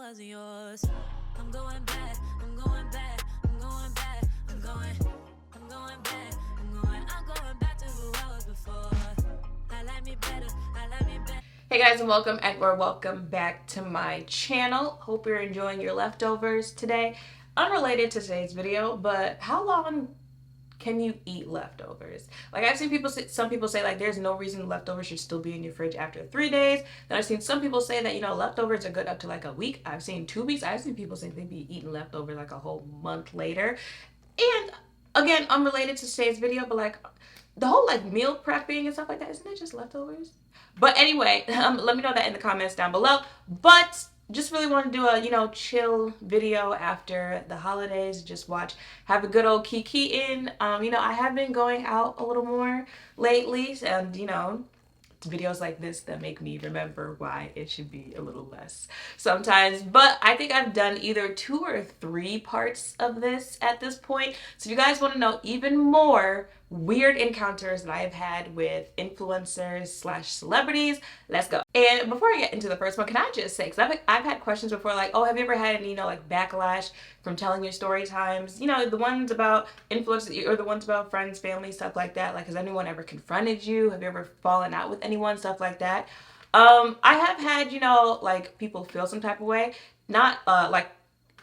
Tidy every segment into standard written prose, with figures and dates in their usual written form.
wasn't yours. I'm going back, I'm going back, I'm going back, I'm going back, I'm going back to who I was before. I like me better, I like me better. Hey guys, and welcome back to my channel. Hope you're enjoying your leftovers today. Unrelated to today's video, but how long can you eat leftovers? Like, I've seen some people say like there's no reason leftovers should still be in your fridge after 3 days. Then I've seen some people say that, leftovers are good up to like a week. I've seen 2 weeks. I've seen people say they be eating leftovers like a whole month later. And again, unrelated to today's video, but like the whole like meal prepping and stuff like that, isn't it just leftovers? But anyway, let me know that in the comments down below. But just really want to do a, chill video after the holidays. Just have a good old kiki in. I have been going out a little more lately, and it's videos like this that make me remember why it should be a little less sometimes. But I think I've done either 2 or 3 parts of this at this point. So if you guys want to know even more weird encounters that I've had with influencers slash celebrities, let's go. And before I get into the first one, can I just say, because I've had questions before like, oh, have you ever had any, like backlash from telling your story times? The ones about influencers or the ones about friends, family, stuff like that. Like, has anyone ever confronted you? Have you ever fallen out with anyone? Stuff like that. I have had, like people feel some type of way. Not like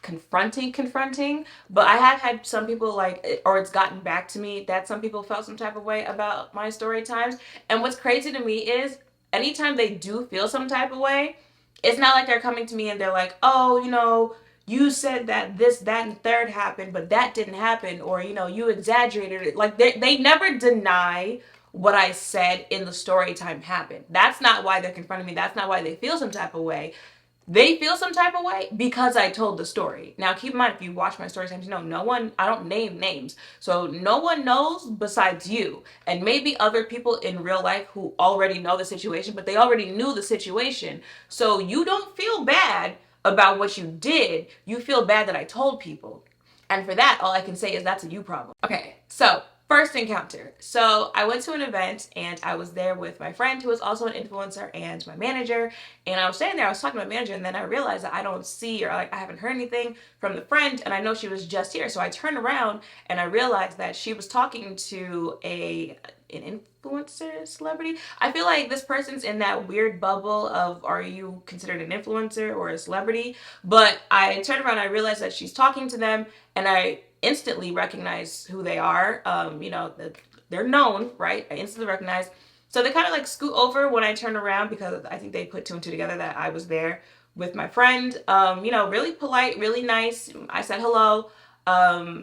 confronting, but I have had some people like, or it's gotten back to me that some people felt some type of way about my story times. And what's crazy to me is anytime they do feel some type of way, it's not like they're coming to me and they're like, oh, you said that this, that, and third happened, but that didn't happen, or you exaggerated it. Like they never deny what I said in the story time happened. That's not why they're confronting me. That's not why they feel some type of way. They feel some type of way because I told the story. Now, keep in mind, if you watch my story times, no one, I don't name names. So no one knows besides you. And maybe other people in real life who already know the situation, but they already knew the situation. So you don't feel bad about what you did. You feel bad that I told people. And for that, all I can say is that's a you problem. Okay, so first encounter. So I went to an event and I was there with my friend who was also an influencer and my manager. And I was standing there, I was talking to my manager, and then I realized that I don't see, or like I haven't heard anything from the friend, and I know she was just here. So I turned around and I realized that she was talking to an influencer celebrity. I feel like this person's in that weird bubble of, are you considered an influencer or a celebrity? But I turned around and I realized that she's talking to them, and I instantly recognize who they are. They're known, right? I instantly recognize. So they kind of like scoot over when I turn around, because I think they put 2 and 2 together that I was there with my friend. Really polite, really nice. I said hello.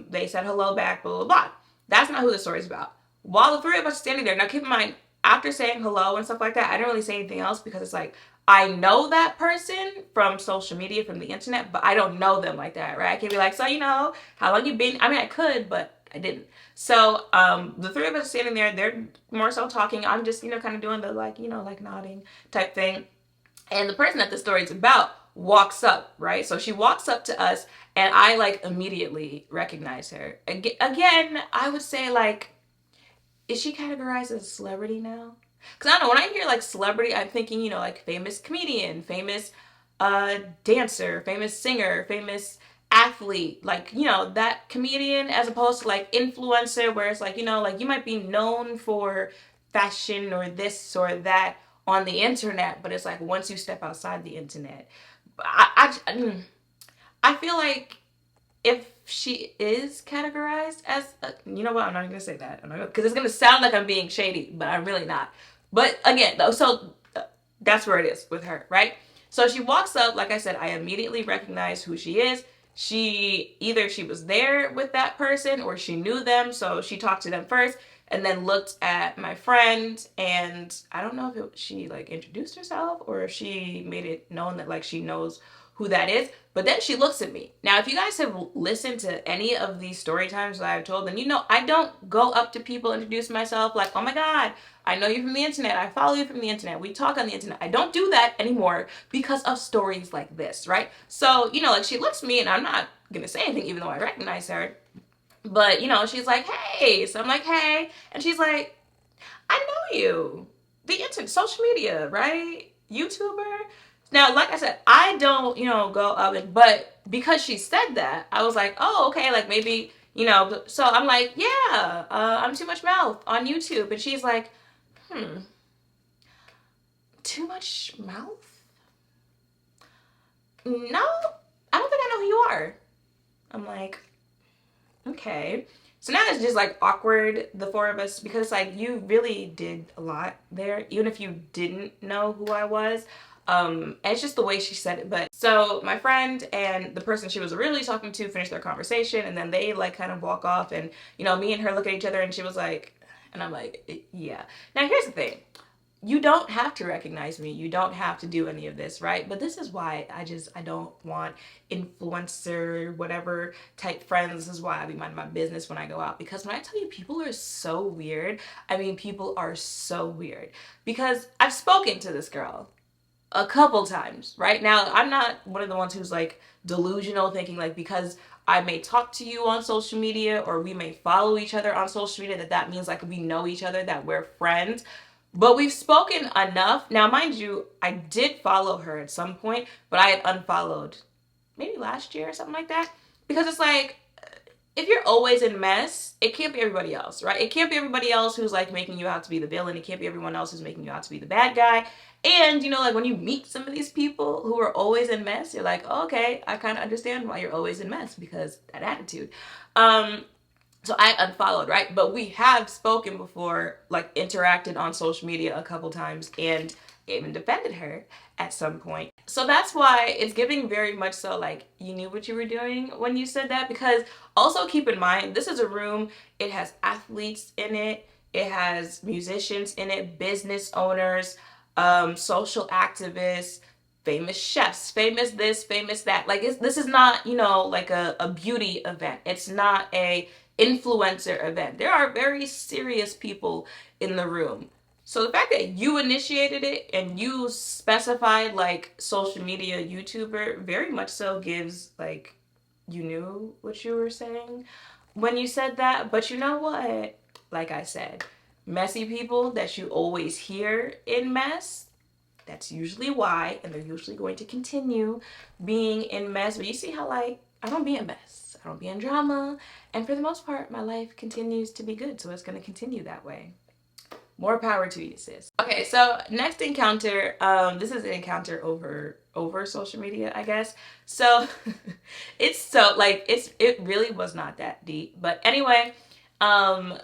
They said hello back, blah, blah, blah. That's not who the story's about. While the 3 of us are standing there, now keep in mind, after saying hello and stuff like that, I didn't really say anything else, because it's like, I know that person from social media, from the internet, but I don't know them like that, right? I can be like, so, how long you been? I mean, I could, but I didn't. So the 3 of us standing there, they're more so talking. I'm just, kind of doing the like, like nodding type thing. And the person that the story's about walks up, right? So she walks up to us, and I like immediately recognize her. Again, I would say like, is she categorized as a celebrity now? Because I don't know, when I hear like celebrity, I'm thinking, like famous comedian, famous dancer, famous singer, famous athlete, like, that comedian, as opposed to like influencer, where it's like, like you might be known for fashion or this or that on the internet, but it's like once you step outside the internet, I feel like if she is categorized as you know what, I'm not gonna say that, because it's gonna sound like I'm being shady, but I'm really not. But again, though, so that's where it is with her, right? So she walks up, like I said, I immediately recognize who she is. Either she was there with that person or she knew them, so she talked to them first and then looked at my friend, and I don't know if she like introduced herself or if she made it known that like she knows who that is. But then she looks at me. Now, if you guys have listened to any of these story times that I've told, then I don't go up to people, introduce myself like, oh my God, I know you from the internet, I follow you from the internet, we talk on the internet. I don't do that anymore because of stories like this, right? So, like she looks at me, and I'm not gonna say anything even though I recognize her. But, she's like, hey. So I'm like, hey. And she's like, I know you. The internet, social media, right? YouTuber. Now, like I said, I don't, go up and, but because she said that, I was like, oh, okay, like maybe, so I'm like, yeah, I'm Too Much Mouth on YouTube. And she's like, Too Much Mouth? No, I don't think I know who you are. I'm like, okay. So now it's just like awkward, the four of us, because like you really did a lot there, even if you didn't know who I was. And it's just the way she said it. But so my friend and the person she was really talking to finished their conversation, and then they like kind of walk off, and me and her look at each other, and she was like, and I'm like, yeah. Now here's the thing, you don't have to recognize me. You don't have to do any of this, right? But this is why I don't want influencer, whatever type friends. This is why I be minding my business when I go out. Because when I tell you, people are so weird. I mean, people are so weird. Because I've spoken to this girl a couple times, right? Now, I'm not one of the ones who's like delusional, thinking like because I may talk to you on social media or we may follow each other on social media that means like we know each other, that we're friends. But we've spoken enough. Now, mind you, I did follow her at some point, but I had unfollowed maybe last year or something like that. Because it's like, if you're always in mess, it can't be everybody else, right? It can't be everybody else who's like making you out to be the villain. It can't be everyone else who's making you out to be the bad guy. And, like when you meet some of these people who are always in mess, you're like, oh, okay, I kind of understand why you're always in mess, because that attitude. So I unfollowed, right? But we have spoken before, like interacted on social media a couple times, and even defended her at some point. So that's why it's giving very much so like you knew what you were doing when you said that. Because also keep in mind, this is a room, it has athletes in it, it has musicians in it, business owners, social activists, famous chefs, famous this, famous that. Like this is not, like a beauty event. It's not a influencer event. There are very serious people in the room. So the fact that you initiated it and you specified like social media YouTuber very much so gives like you knew what you were saying when you said that. But you know what? Like I said, messy people that you always hear in mess, that's usually why, and they're usually going to continue being in mess. But you see how like I don't be in mess. I don't be in drama. And for the most part, my life continues to be good. So it's going to continue that way. More power to you, sis. Okay, so next encounter, this is an encounter over social media, I guess. So it's so like it really was not that deep. But anyway, I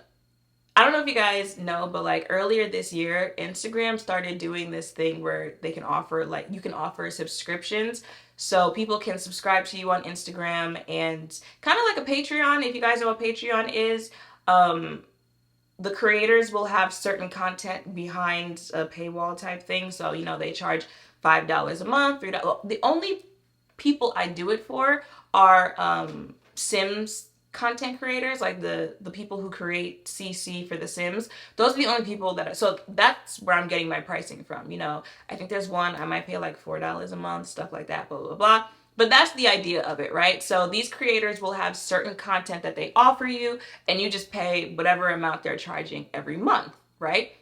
don't know if you guys know, but like earlier this year, Instagram started doing this thing where they can offer like you can offer subscriptions. So people can subscribe to you on Instagram, and kind of like a Patreon. If you guys know what Patreon is, the creators will have certain content behind a paywall type thing. So, they charge $5 a month, $3. The only people I do it for are Sims content creators, like the people who create CC for The Sims. Those are the only people so that's where I'm getting my pricing from. I think there's one I might pay like $4 a month, stuff like that, blah, blah, blah. But that's the idea of it, right? So these creators will have certain content that they offer you, and you just pay whatever amount they're charging every month, right?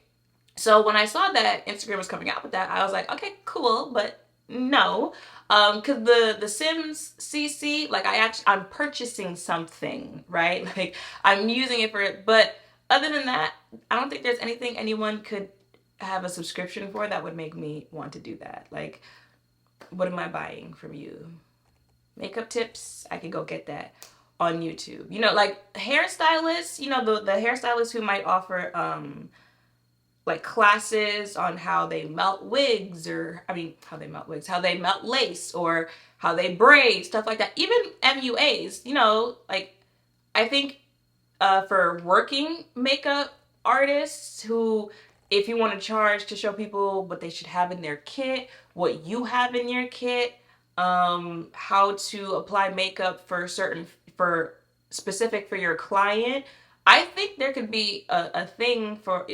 So when I saw that Instagram was coming out with that, I was like, okay, cool, but no. Because the Sims CC, like I'm purchasing something, right? Like I'm using it for it. But other than that, I don't think there's anything anyone could have a subscription for that would make me want to do that. Like, what am I buying from you? Makeup tips? I could go get that on YouTube. Like hairstylists, the hairstylists who might offer like classes on how they melt wigs, or how they melt lace, or how they braid, stuff like that. Even MUAs, like I think for working makeup artists who, if you want to charge to show people what they should have in their kit, what you have in your kit, how to apply makeup for specific for your client, I think there could be a thing for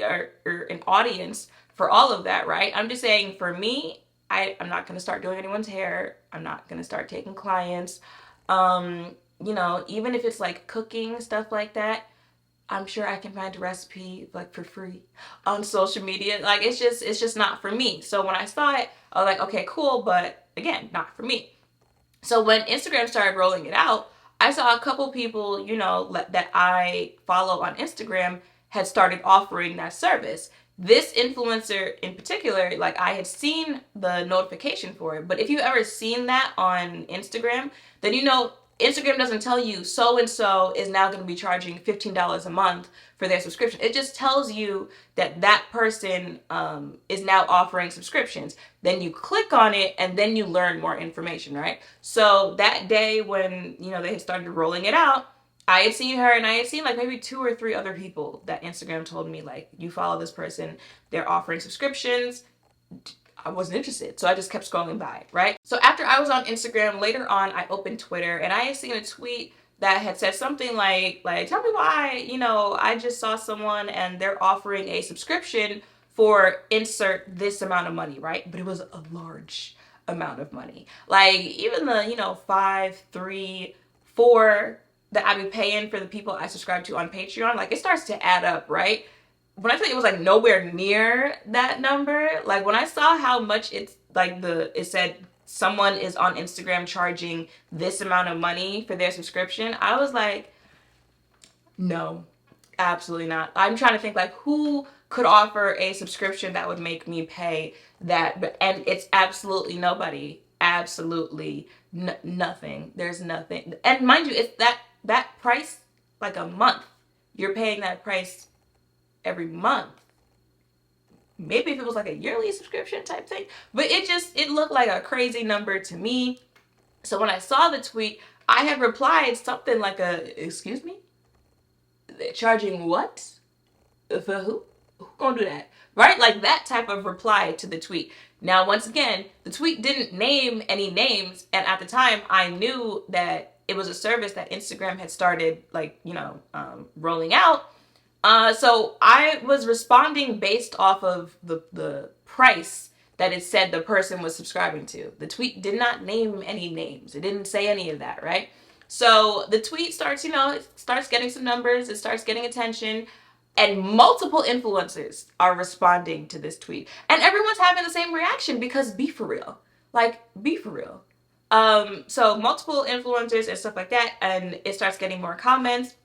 or an audience for all of that, right? I'm just saying for me, I'm not going to start doing anyone's hair. I'm not going to start taking clients. Even if it's like cooking, stuff like that, I'm sure I can find a recipe like for free on social media. Like it's just not for me. So when I saw it, I was like, okay, cool, but again, not for me. So when Instagram started rolling it out, I saw a couple people, that I follow on Instagram had started offering that service. This influencer in particular, like I had seen the notification for it, but if you ever seen that on Instagram, then Instagram doesn't tell you so and so is now going to be charging $15 a month for their subscription. It just tells you that that person is now offering subscriptions. Then you click on it and then you learn more information, right? So that day when they had started rolling it out, I had seen her and I had seen like maybe 2 or 3 other people that Instagram told me, like, you follow this person, they're offering subscriptions. I wasn't interested, so I just kept scrolling by, right? So after I was on Instagram, later on, I opened Twitter and I had seen a tweet that had said something like tell me why, I just saw someone and they're offering a subscription for insert this amount of money, right? But it was a large amount of money. Like even the, 5, 3, 4 that I be paying for the people I subscribe to on Patreon, like it starts to add up, right? When I tell you it was like nowhere near that number, like when I saw how much it's like it said someone is on Instagram charging this amount of money for their subscription, I was like, no, absolutely not. I'm trying to think like who could offer a subscription that would make me pay that, and it's absolutely nobody. Absolutely nothing. There's nothing. And mind you, it's that price like a month. You're paying that price every month. Maybe if it was like a yearly subscription type thing, but it looked like a crazy number to me. So when I saw the tweet, I had replied something like excuse me? They're charging what? For who? Who gonna do that? Right? Like that type of reply to the tweet. Now, once again, the tweet didn't name any names, and at the time I knew that it was a service that Instagram had started rolling out. So I was responding based off of the price that it said the person was subscribing to. The tweet did not name any names. It didn't say any of that, right? So the tweet starts, it starts getting some numbers. It starts getting attention. And multiple influencers are responding to this tweet. And everyone's having the same reaction because be for real. Like, be for real. So multiple influencers and stuff like that. And it starts getting more comments.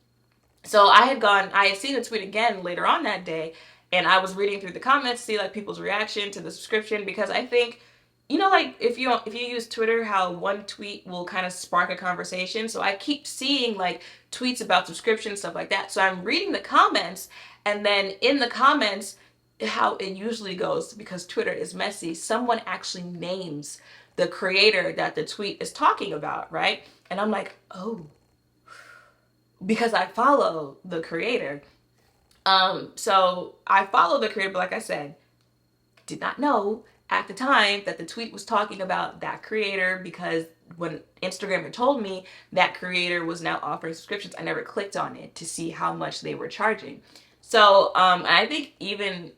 So I had seen the tweet again later on that day, and I was reading through the comments to see like people's reaction to the subscription, because I think, like if you use Twitter, how one tweet will kind of spark a conversation. So I keep seeing like tweets about subscription, stuff like that. So I'm reading the comments, and then in the comments, how it usually goes, because Twitter is messy, someone actually names the creator that the tweet is talking about, right? And I'm like, oh, because I follow the creator. So I follow the creator, but like I said, did not know at the time that the tweet was talking about that creator, because when Instagram had told me that creator was now offering subscriptions, I never clicked on it to see how much they were charging. So I think even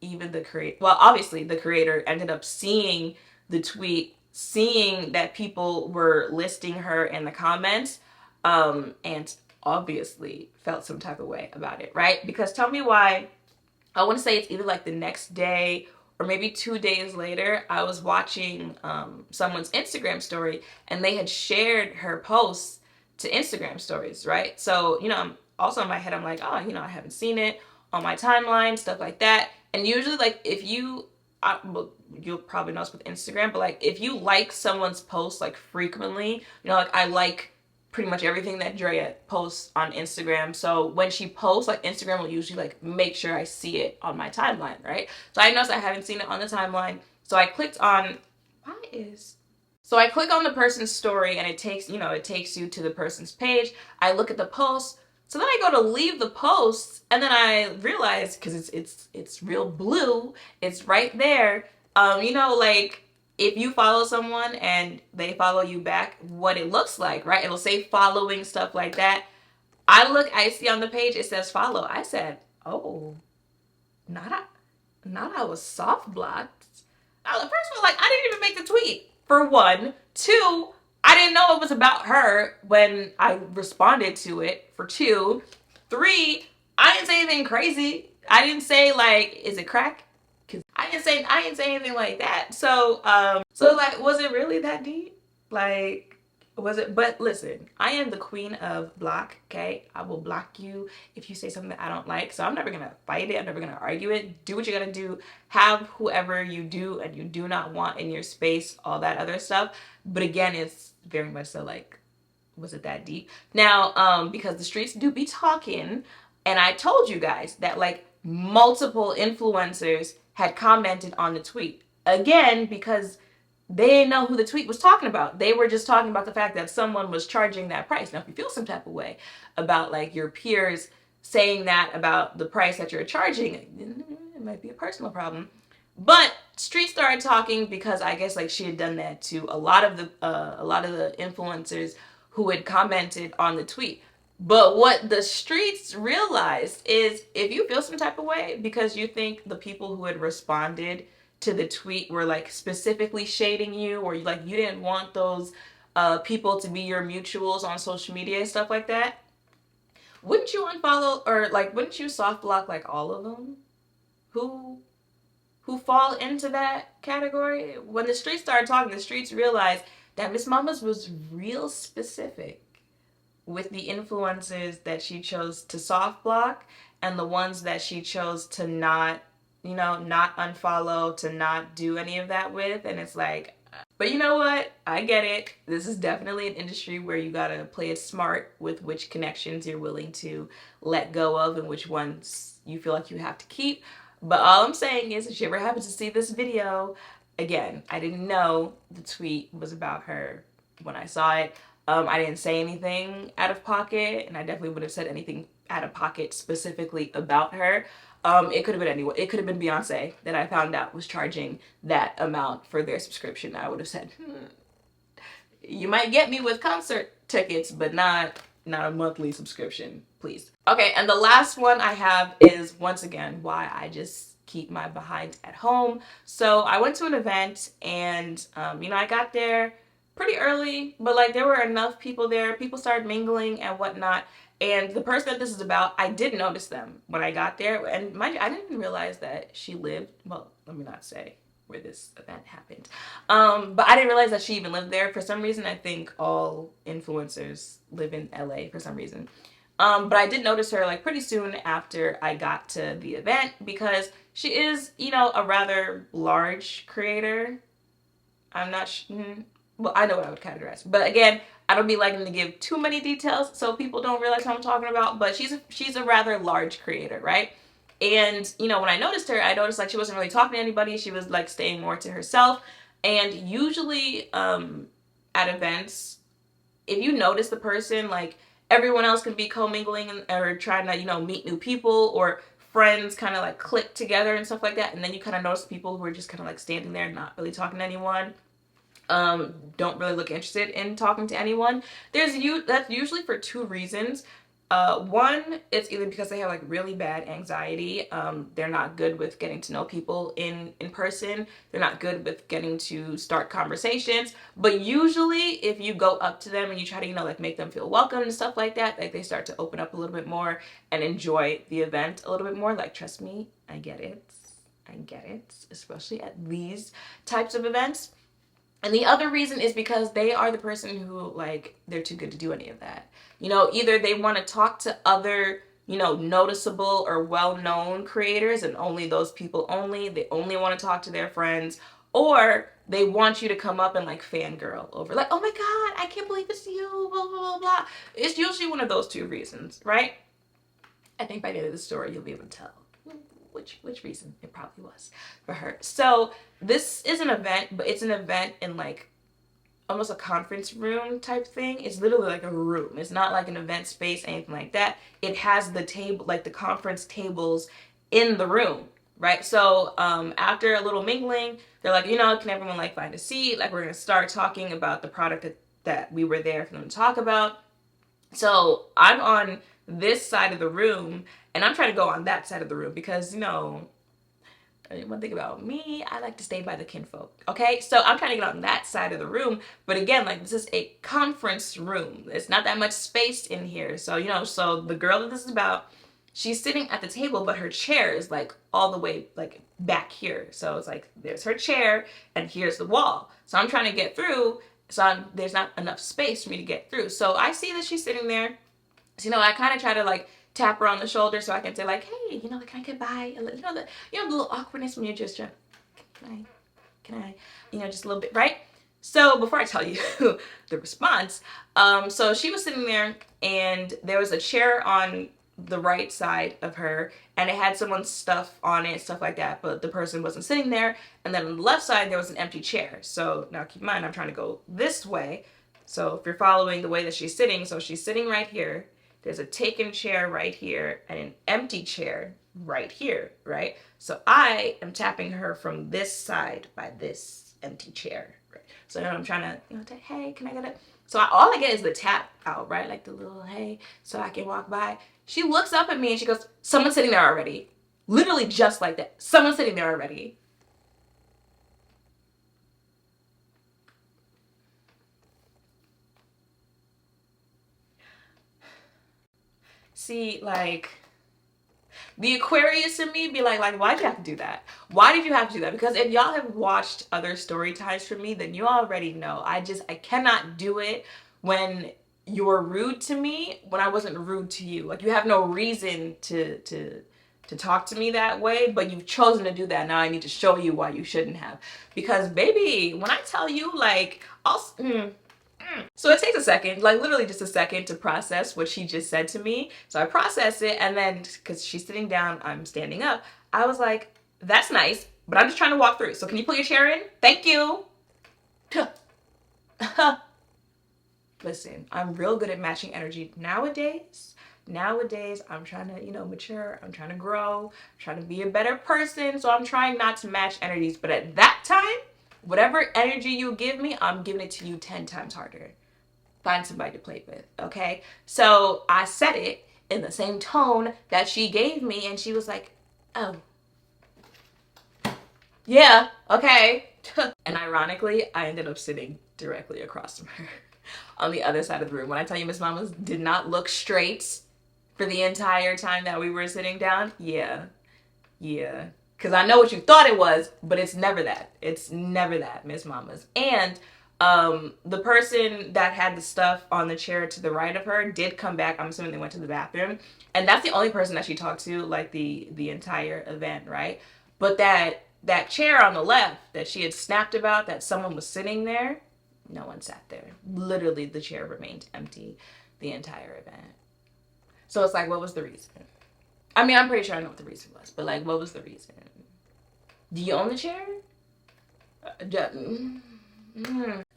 the creator, well, obviously the creator ended up seeing the tweet, seeing that people were listing her in the comments, and obviously felt some type of way about it, right? Because tell me why, I want to say it's either like the next day or maybe 2 days later, I was watching someone's Instagram story, and they had shared her posts to Instagram stories, right? So, also in my head, I'm like, oh, I haven't seen it on my timeline, stuff like that. And usually like if well, you'll probably know this with Instagram, but like if you like someone's posts like frequently, like I like pretty much everything that Drea posts on Instagram. So when she posts, like Instagram will usually like make sure I see it on my timeline, right? So I noticed I haven't seen it on the timeline. So I clicked on, so I click on the person's story, and it takes you to the person's page. I look at the post. So then I go to leave the post, and then I realize, because it's real blue, it's right there. Like if you follow someone and they follow you back, what it looks like, right? It'll say following, stuff like that. I see on the page, it says follow. I said, oh, not I was soft blocked. Now, the first one, like, I didn't even make the tweet, for one. Two, I didn't know it was about her when I responded to it, for two. Three, I didn't say anything crazy. I didn't say, like, is it crack? Cause I didn't say anything like that. So like, was it really that deep? Like, was it? But listen, I am the queen of block. Okay, I will block you if you say something that I don't like. So I'm never gonna fight it. I'm never gonna argue it. Do what you gotta do. Have whoever you do and you do not want in your space. All that other stuff. But again, it's very much so like, was it that deep? Now, because the streets do be talking, and I told you guys that like multiple influencers had commented on the tweet. Again, because they didn't know who the tweet was talking about. They were just talking about the fact that someone was charging that price. Now, if you feel some type of way about like your peers saying that about the price that you're charging, it might be a personal problem. But Street started talking because I guess like she had done that to a lot of the influencers who had commented on the tweet. But what the streets realized is if you feel some type of way because you think the people who had responded to the tweet were like specifically shading you, or like you didn't want those people to be your mutuals on social media and stuff like that, wouldn't you unfollow or like wouldn't you soft block like all of them who fall into that category? When the streets started talking, the streets realized that Miss Mamas was real specific with the influences that she chose to soft block and the ones that she chose to not, not unfollow, to not do any of that with. And it's like, but you know what? I get it. This is definitely an industry where you gotta play it smart with which connections you're willing to let go of and which ones you feel like you have to keep. But all I'm saying is, if you ever happen to see this video, again, I didn't know the tweet was about her when I saw it. I didn't say anything out of pocket, and I definitely would have said anything out of pocket specifically about her. It could have been anyone. It could have been Beyonce that I found out was charging that amount for their subscription. I would have said, you might get me with concert tickets, but not a monthly subscription, please. Okay, and the last one I have is, once again, why I just keep my behind at home. So I went to an event, and I got there pretty early, but like there were enough people there. People started mingling and whatnot. And the person that this is about, I did notice them when I got there. And mind you, I didn't realize that she lived, well, let me not say where this event happened. But I didn't realize that she even lived there. For some reason, I think all influencers live in LA for some reason. But I did notice her like pretty soon after I got to the event because she is, a rather large creator. I'm not well, I know what I would categorize. But again, I don't be liking to give too many details so people don't realize what I'm talking about. But she's a rather large creator, right? And, when I noticed her, I noticed like she wasn't really talking to anybody. She was like staying more to herself. And usually at events, if you notice the person, like everyone else can be commingling or trying to, meet new people, or friends kind of like click together and stuff like that. And then you kind of notice people who are just kind of like standing there, not really talking to anyone. Don't really look interested in talking to anyone. That's usually for two reasons. One, it's either because they have like really bad anxiety. They're not good with getting to know people in person. They're not good with getting to start conversations. But usually if you go up to them and you try to, like make them feel welcome and stuff like that, like they start to open up a little bit more and enjoy the event a little bit more. Like, trust me, I get it. Especially at these types of events. And the other reason is because they are the person who, like, they're too good to do any of that. Either they want to talk to other, noticeable or well-known creators, and only those people only. They only want to talk to their friends. Or they want you to come up and, like, fangirl over. Like, oh my God, I can't believe it's you, blah, blah, blah, blah. It's usually one of those two reasons, right? I think by the end of the story, you'll be able to tell which reason it probably was for her. So this is an event, but it's an event in like almost a conference room type thing. It's literally like a room. It's not like an event space, anything like that. It has the table, like the conference tables in the room, right? So after a little mingling, they're like, can everyone like find a seat? Like, we're gonna start talking about the product that we were there for them to talk about. So I'm on this side of the room, and I'm trying to go on that side of the room because, one thing about me, I like to stay by the kinfolk, okay? So I'm trying to get on that side of the room, but again, like, this is a conference room. It's not that much space in here. So, so the girl that this is about, she's sitting at the table, but her chair is, like, all the way, like, back here. So it's like there's her chair and here's the wall. So I'm trying to get through. So there's not enough space for me to get through. So I see that she's sitting there. So, I kind of try to like tap her on the shoulder so I can say like, hey, can I get by? The little awkwardness when you're just trying, can I, just a little bit, right? So before I tell you the response, so she was sitting there and there was a chair on the right side of her and it had someone's stuff on it, stuff like that, but the person wasn't sitting there. And then on the left side, there was an empty chair. So now keep in mind, I'm trying to go this way. So if you're following the way that she's sitting, so she's sitting right here. There's a taken chair right here and an empty chair right here, right? So I am tapping her from this side by this empty chair, right? So now I'm trying to, say, hey, can I get it? So all I get is the tap out, right? Like the little, hey, so I can walk by. She looks up at me and she goes, someone's sitting there already. Literally just like that. Someone's sitting there already. See, like, the Aquarius in me be like, why'd you have to do that? Why did you have to do that? Because if y'all have watched other story times from me, then you already know. I cannot do it when you're rude to me when I wasn't rude to you. Like, you have no reason to talk to me that way, but you've chosen to do that. Now I need to show you why you shouldn't have. Because baby, when I tell you, like, so it takes a second, like literally just a second to process what she just said to me. So I process it, and then because she's sitting down, I'm standing up. I was like, that's nice, but I'm just trying to walk through. So can you put your chair in? Thank you. Listen, I'm real good at matching energy nowadays. Nowadays, I'm trying to, mature. I'm trying to grow. I'm trying to be a better person. So I'm trying not to match energies. But at that time, whatever energy you give me, I'm giving it to you 10 times harder. Find somebody to play with, okay? So I said it in the same tone that she gave me, and she was like, oh. Yeah, okay. And ironically, I ended up sitting directly across from her on the other side of the room. When I tell you Miss Mamas did not look straight for the entire time that we were sitting down, yeah. Because I know what you thought it was, but it's never that. It's never that, Miss Mamas. And the person that had the stuff on the chair to the right of her did come back. I'm assuming they went to the bathroom. And that's the only person that she talked to, like, the entire event, right? But that chair on the left that she had snapped about, that someone was sitting there, no one sat there. Literally, the chair remained empty the entire event. So it's like, what was the reason? I mean, I'm pretty sure I know what the reason was, but like, what was the reason? Do you own the chair? And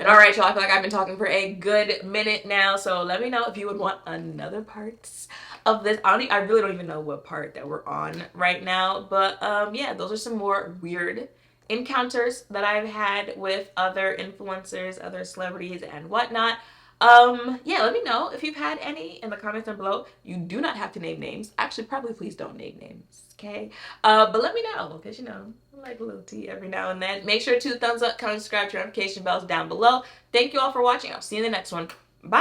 all right, y'all, I feel like I've been talking for a good minute now, so let me know if you would want another parts of this. I really don't even know what part that we're on right now, but yeah, those are some more weird encounters that I've had with other influencers, other celebrities, and whatnot. Yeah, let me know if you've had any in the comments down below. You do not have to name names. Actually, probably please don't name names, okay? But let me know, because I like a little tea every now and then. Make sure to thumbs up, comment, subscribe, turn notification bells down below. Thank you all for watching. I'll see you in the next one. Bye.